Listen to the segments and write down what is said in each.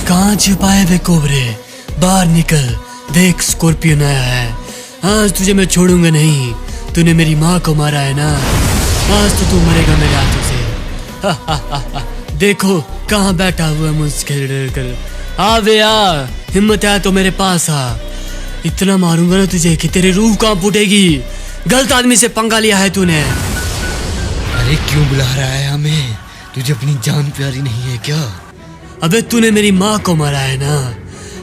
कहाँ छुपाए वे कोबरे, बाहर निकल, देख स्कॉर्पियन आया है। आज तुझे मैं छोड़ूंगा नहीं। तूने मेरी माँ को मारा है ना, आज तो तू मरेगा मेरे हाथों से। देखो कहाँ बैठा हुआ मुझसे डर कर। आ वे आ, हिम्मत है तो मेरे पास आ। इतना मारूंगा ना तुझे कि तेरी रूह कांप उठेगी। गलत आदमी से पंगा लिया है तूने। अरे क्यों बुला रहा है हमें? तुझे अपनी जान प्यारी नहीं है क्या? अबे तूने मेरी माँ को मारा है ना,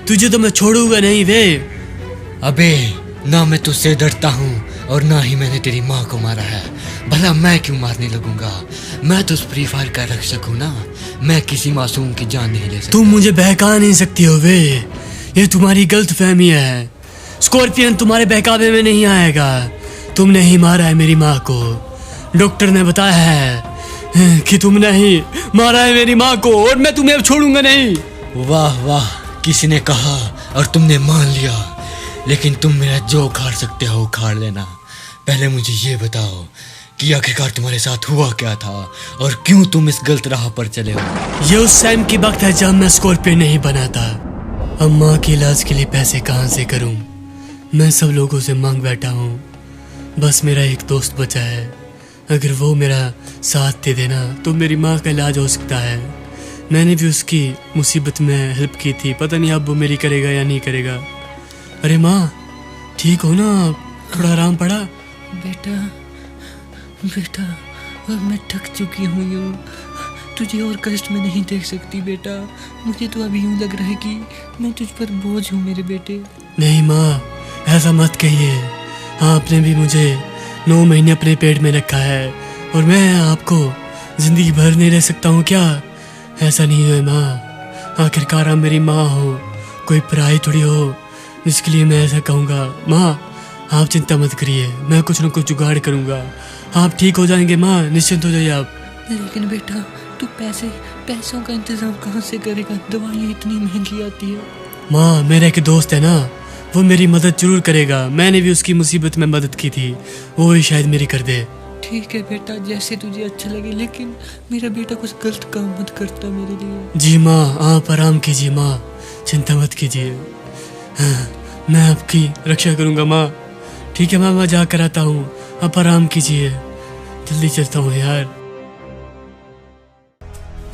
तुझे तो मैं छोड़ूंगा नहीं वे। अबे ना मैं तुझसे डरता हूँ और ना ही मैंने तेरी माँ को मारा है। भला मैं क्यों मारने लगूंगा? मैं तो फ्री फायर का रक्षक हूँ ना, मैं किसी मासूम की जान नहीं ले सकता। तुम मुझे बहका नहीं सकती हो वे, ये तुम्हारी गलत फहमी है। स्कॉर्पियन तुम्हारे बहकावे में नहीं आएगा। तुमने ही मारा है मेरी माँ को। डॉक्टर ने बताया है कि तुमने ही मारा है मेरी माँ को और मैं तुम्हें अब छोड़ूंगा नहीं। वाह वाह, किसी ने कहा और तुमने मान लिया। लेकिन तुम मेरा जो उखाड़ सकते हो उखाड़ लेना। पहले मुझे ये बताओ कि आखिरकार तुम्हारे साथ हुआ क्या था और क्यों तुम इस गलत राह पर चले हो? ये उस टाइम की वक्त है जब मैं स्कॉर्पियन नहीं बना था। अब माँ के इलाज के लिए पैसे कहाँ से करूँ? मैं सब लोगों से मांग बैठा हूँ। बस मेरा एक दोस्त बचा है, अगर वो मेरा साथ दे देना तो मेरी माँ का इलाज हो सकता है। मैंने भी उसकी मुसीबत में हेल्प की थी, पता नहीं अब वो मेरी करेगा या नहीं करेगा। अरे माँ ठीक हो ना? थोड़ा आराम पड़ा? बेटा बेटा अब मैं थक चुकी हूँ, तुझे और कष्ट में नहीं देख सकती बेटा। मुझे तो अभी यूँ लग रहा है कि मैं तुझ पर बोझ हूँ मेरे बेटे। नहीं माँ, ऐसा मत कहिए। आपने भी मुझे 9 महीने अपने पेट में रखा है और मैं आपको जिंदगी भर नहीं रह सकता हूँ क्या? ऐसा नहीं है माँ, आखिरकार आप मेरी माँ हो, कोई पराई थोड़ी हो जिसके लिए मैं ऐसा कहूँगा। माँ आप चिंता मत करिए, मैं कुछ न कुछ जुगाड़ करूँगा, आप ठीक हो जाएंगे माँ, निश्चिंत हो जाइए आप। लेकिन बेटा तू पैसों का इंतजाम कहाँ से करेगा? दवाइयाँ इतनी महंगी आती है। माँ मेरा एक दोस्त है ना, वो मेरी मदद जरूर करेगा। मैंने भी उसकी मुसीबत में मदद की थी, वो ही शायद मेरी कर दे। ठीक है बेटा, जैसे तुझे अच्छा लगे, लेकिन मेरा बेटा कुछ गलत काम मत करता मेरे लिए। जी माँ आप आराम कीजिए माँ, चिंता मत कीजिए। हाँ, मैं आपकी रक्षा करूँगा माँ। ठीक है माँ, मैं जा कर आता हूँ, आप आराम कीजिए। जल्दी चलता हूँ यार।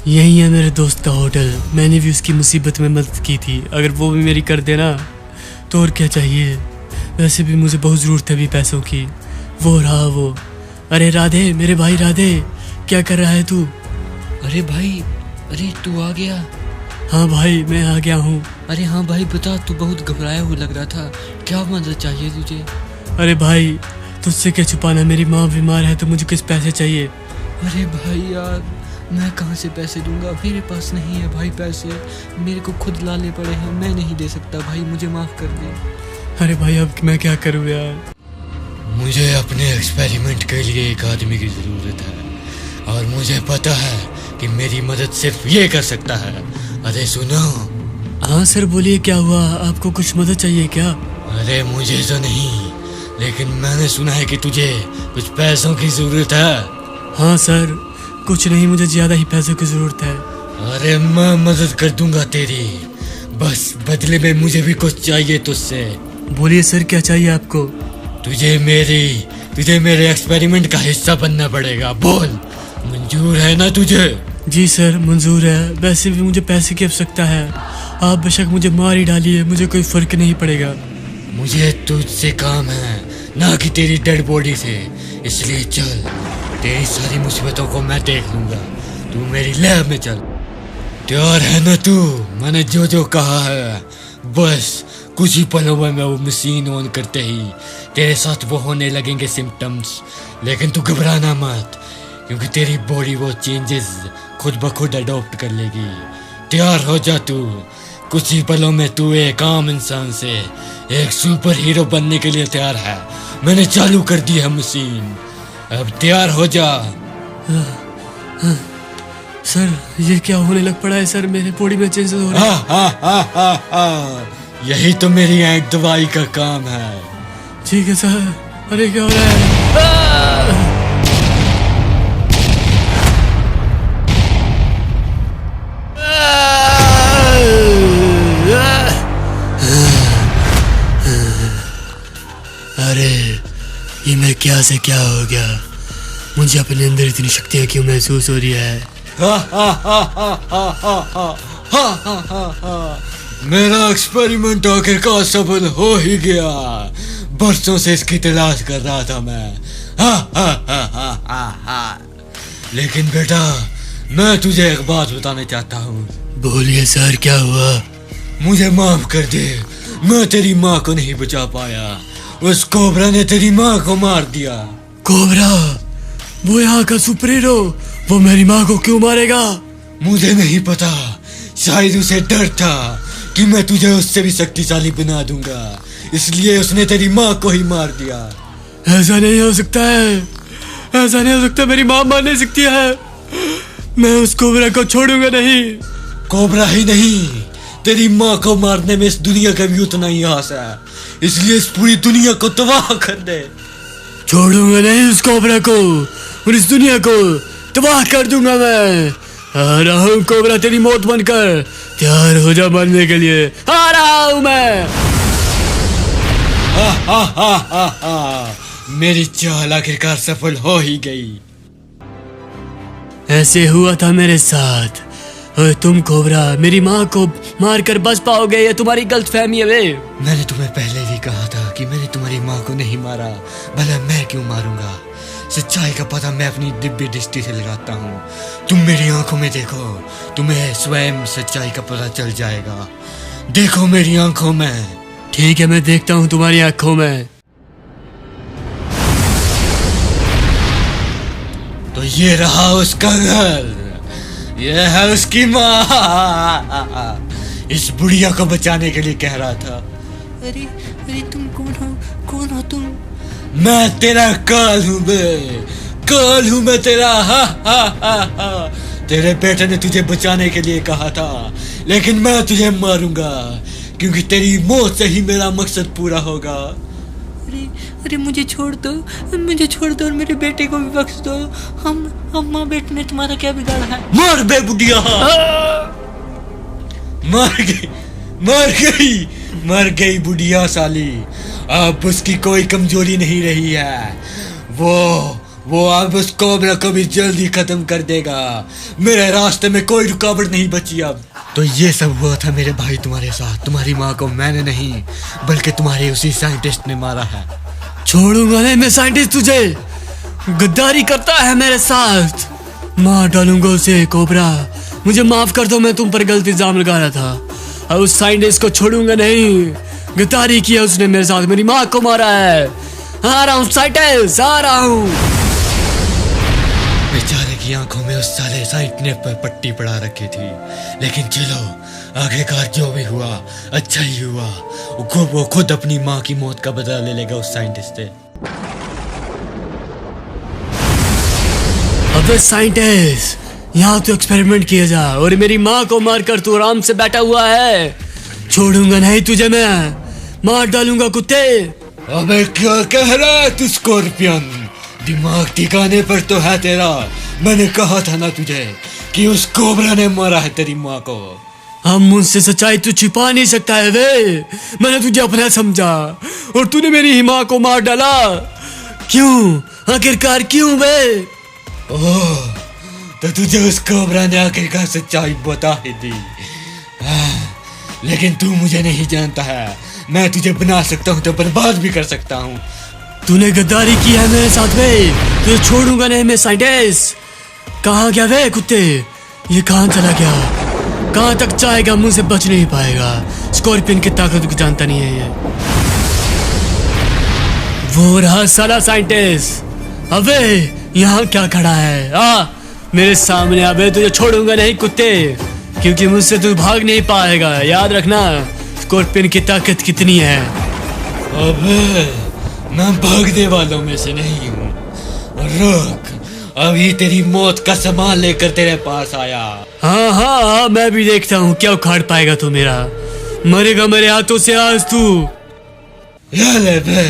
यही है मेरे दोस्त का होटल, मैंने भी उसकी मुसीबत में मदद की थी, अगर वो भी मेरी कर देना तो और क्या चाहिए। वैसे भी मुझे बहुत ज़रूरत है अभी पैसों की। वो रहा वो। अरे राधे, मेरे भाई राधे, क्या कर रहा है तू? अरे भाई, अरे तू आ गया? हाँ भाई मैं आ गया हूँ। अरे हाँ भाई बता, तू बहुत घबराया हुआ लग रहा था, क्या मदद चाहिए तुझे? अरे भाई तुझसे क्या छुपाना, मेरी माँ बीमार है तो मुझे कुछ पैसे चाहिए। अरे भाई यार, मैं कहाँ से पैसे दूंगा? मेरे पास नहीं है भाई पैसे, मेरे को खुद लाने पड़े हैं, मैं नहीं दे सकता भाई, मुझे माफ़ कर दे। अरे भाई अब मैं क्या करूँ यार? मुझे अपने एक्सपेरिमेंट के लिए एक आदमी की ज़रूरत है और मुझे पता है कि मेरी मदद सिर्फ ये कर सकता है। अरे सुनो। हाँ सर बोलिए, क्या हुआ? आपको कुछ मदद चाहिए क्या? अरे मुझे तो नहीं, लेकिन मैंने सुना है कि तुझे कुछ पैसों की ज़रूरत है। हाँ सर, कुछ नहीं, मुझे ज़्यादा ही पैसों की ज़रूरत है। अरे मैं मदद कर दूंगा तेरी, बस बदले में मुझे भी कुछ चाहिए तुझसे। बोलिए सर, क्या चाहिए आपको? तुझे मेरे एक्सपेरिमेंट का हिस्सा बनना पड़ेगा। बोल, मंजूर है ना तुझे? जी सर मंजूर है, वैसे भी मुझे पैसे की आवश्यकता है। आप बेशक मुझे मार ही डालिए, मुझे कोई फर्क नहीं पड़ेगा। मुझे तुझसे काम है, ना कि तेरी डेड बॉडी से, इसलिए चल, तेरी सारी मुसीबतों को मैं देख लूंगा। तू मेरी लैब में चल। तैयार है ना तू? मैंने जो जो कहा है, बस कुछ ही पलों में मैं वो मशीन ऑन करते ही तेरे साथ वो होने लगेंगे सिम्टम्स। लेकिन तू घबराना मत, क्योंकि तेरी बॉडी वो चेंजेस खुद ब खुद अडॉप्ट कर लेगी। तैयार हो जा तू, कुछ ही पलों में तू एक आम इंसान से एक सुपर हीरो बनने के लिए तैयार है। मैंने चालू कर दी है मशीन, अब तैयार हो जा। सर ये क्या होने लग पड़ा है सर, मेरे बॉडी में चेंजेस हो रहे हैं। यही तो मेरी एक दवाई का काम है। ठीक है सर। अरे क्या हो रहा है? क्या से क्या हो गया? मुझे अपने अंदर इतनी शक्तियाँ क्यों महसूस हो रही है? मेरा एक्सपेरिमेंट आखिरकार सफल हो ही गया। बरसों से इसकी तलाश कर रहा था मैं। लेकिन बेटा, मैं तुझे एक बात बताना चाहता हूँ। बोलिए सर, क्या हुआ? मुझे माफ कर दे, मैं तेरी माँ को नहीं बचा पाया। उस कोबरा ने तेरी माँ को मार दिया। कोबरा? वो यहाँ का सुपर हीरो, वो मेरी माँ को क्यों मारेगा? मुझे नहीं पता, शायद उसे डर था कि मैं तुझे उससे भी शक्तिशाली बना दूंगा, इसलिए उसने तेरी माँ को ही मार दिया। ऐसा नहीं हो सकता है, ऐसा नहीं हो सकता। मेरी माँ मार नहीं सकती है। मैं उस कोबरा को छोड़ूंगा नहीं। कोबरा ही नहीं, तेरी माँ को मारने में इस दुनिया का भी उतना ही आस है, इसलिए इस पूरी दुनिया को तबाह कर दे। छोड़ूंगा नहीं उस कोबरा को, और इस दुनिया को तबाह कर दूंगा मैं। आ रहा हूँ कोबरा, तेरी मौत बनकर। तैयार हो जा मरने के लिए। आ रहा हूँ मैं। मेरी चाल आखिरकार सफल हो ही गई। ऐसे हुआ था मेरे साथ। और तुम कोबरा मेरी माँ को मारकर बच पाओगे, ये तुम्हारी गलतफहमी है वे। मैंने तुम्हें पहले भी कहा था कि मैंने तुम्हारी माँ को नहीं मारा, भला मैं क्यों मारूंगा। सच्चाई का पता मैं अपनी दिव्य दृष्टि से लगाता हूँ। तुम मेरी आंखों में देखो, तुम्हें स्वयं सच्चाई का पता चल जाएगा। देखो मेरी आंखों में। ठीक है, मैं देखता हूँ तुम्हारी आंखों में। तो ये रहा उसका घर, ये है उसकी माँ। इस बुढ़िया को बचाने के लिए कह रहा था। अरे अरे, तुम कौन हो? कौन हो तुम? मैं तेरा काल हूँ बे, काल हूँ मैं तेरा। तेरे बेटे ने तुझे बचाने के लिए कहा था, लेकिन मैं तुझे मारूंगा, क्योंकि तेरी मौत से ही मेरा मकसद पूरा होगा। अरे अरे, मुझे छोड़ दो, मुझे छोड़ दो और मेरे बेटे को भी बख्श दो। हम माँ बेटे ने तुम्हारा क्या बिगाड़ा है? मार बे बुढ़िया। मर गई, मर गई, मर गई बुढ़िया साली। अब उसकी कोई कमजोरी नहीं रही है। वो अब उस कोबरा को भी जल्दी खत्म कर देगा। मेरे रास्ते में कोई रुकावट नहीं बची अब। तो ये सब हुआ था मेरे भाई तुम्हारे साथ। तुम्हारी माँ को मैंने नहीं, बल्कि तुम्हारे उसी साइंटिस्ट ने मारा है। छोड़ूंगा नहीं मैं साइंटिस्ट तुझे। गद्दारी करता है मेरे साथ, मार डालूंगा उसे। कोबरा मुझे माफ कर दो, मैं तुम पर गलत इल्जाम लगा रहा था। और उस साइंटिस्ट को छोड़ूंगा नहीं। गद्दारी किया उसने मेरे साथ, मेरी माँ को मारा है। आ रहा हूँ साइंटिस्ट, आ रहा हूँ। बेचारे की आंखों में उस साले साइंट ने पट्टी पड़ा रखी थी, लेकिन चलो आखिरकार जो भी हुआ अच्छा ही हुआ। वो खुद अपनी माँ की मौत का बदला ले लेगा उस साइंटिस्ट से। अबे साइंटिस्ट, यहाँ तो एक्सपेरिमेंट किया जा, और मेरी माँ को मारकर तू आराम से बैठा हुआ है। छोड़ूंगा नहीं तुझे मैं, मार डालूंगा कुत्ते। अबे क्या कह रहा है तू स्कॉर्पियन? दिमाग ठिकाने पर तो है तेरा? मैंने कहा था ना तुझे कि उस कोबरा ने मारा है तेरी माँ को। हम मुझसे सच्चाई तू छिपा नहीं सकता है वे। मैंने तुझे अपना समझा और तूने मेरी ही माँ को मार डाला। क्यों? आखिरकार क्यों वे? ओह, तो तुझे उस कोबरा ने आखिरकार सच्चाई बता ही दी। लेकिन तू मुझे नहीं जानता है। मैं तुझे बना सकता हूँ तो बर्बाद भी कर सकता हूँ। तूने गद्दारी की है मेरे साथ वे, तुझे छोड़ूंगा नहीं मैं साइंटिस्ट। कहाँ गया वे कुत्ते? ये कहाँ चला गया? कहाँ तक जाएगा? मुझसे बच नहीं पाएगा। स्कॉर्पियन की ताकत को जानता नहीं है ये। वो रहा साला साइंटिस्ट। अबे यहाँ क्या खड़ा है? आ मेरे सामने। अबे तुझे छोड़ूंगा नहीं कुत्ते, क्योंकि मुझसे तू भाग नहीं पाएगा। याद रखना स्कॉर्पियन की ताकत कितनी है। अबे मैं भागने वालों में से नहीं हूँ। रुक, अभी तेरी मौत का सामान लेकर तेरे पास आया। हाँ हाँ हाँ, मैं भी देखता हूँ क्या उखाड़ पाएगा तू मेरा। मरेगा मेरे हाथों से आज तू। ये ले बे,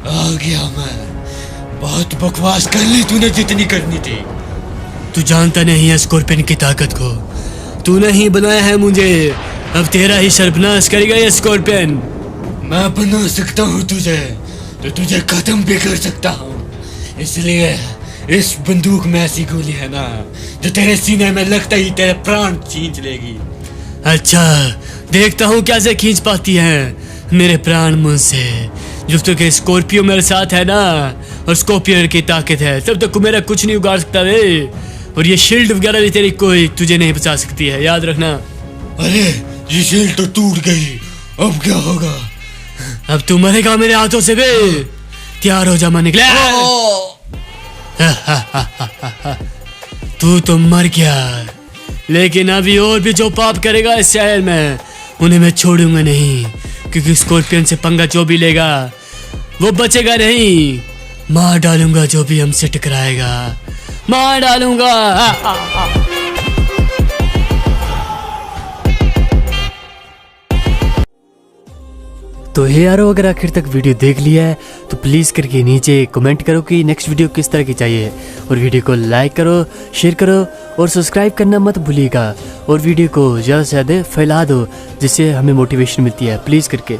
आ गया मैं। बहुत बकवास कर ली तूने जितनी करनी थी। तू जानता नहीं है स्कॉर्पियन की ताकत को। तूने ही बनाया है मुझे, अब तेरा ही सर्वनाश करेगा ये स्कॉर्पियन। मैं बना सकता हूँ तुझे, तो तुझे खत्म भी कर सकता हूँ। इसलिए इस बंदूक में ऐसी गोली है ना जो तेरे सीने में लगता ही तेरे प्राण खींच लेगी। अच्छा, देखता हूँ कैसे खींच पाती है मेरे प्राण मुझसे। जब तक स्कॉर्पियो मेरे साथ है ना और स्कॉर्पियो की ताकत है तब तक मेरा कुछ नहीं उगाड़ सकता वे। और ये शील्ड वगैरह भी तेरी कोई तुझे नहीं बचा सकती है, याद रखना। अरे ये शील्ड तो टूट गई, अब क्या होगा? अब तू मरेगा मेरे हाथों से बे। तैयार हो जा, मैं निकले। तू तो मर गया, लेकिन अभी और भी जो पाप करेगा इस शहर में उन्हें मैं छोड़ूंगा नहीं, क्योंकि स्कॉर्पियन से पंगा जो भी लेगा वो बचेगा नहीं। मार डालूंगा जो भी हमसे टकराएगा, मार डालूंगा। तो हे यारो, अगर आखिर तक वीडियो देख लिया है तो प्लीज़ करके नीचे कमेंट करो कि नेक्स्ट वीडियो किस तरह की चाहिए, और वीडियो को लाइक करो, शेयर करो और सब्सक्राइब करना मत भूलिएगा। और वीडियो को ज़्यादा से ज़्यादा फैला दो जिससे हमें मोटिवेशन मिलती है, प्लीज़ करके।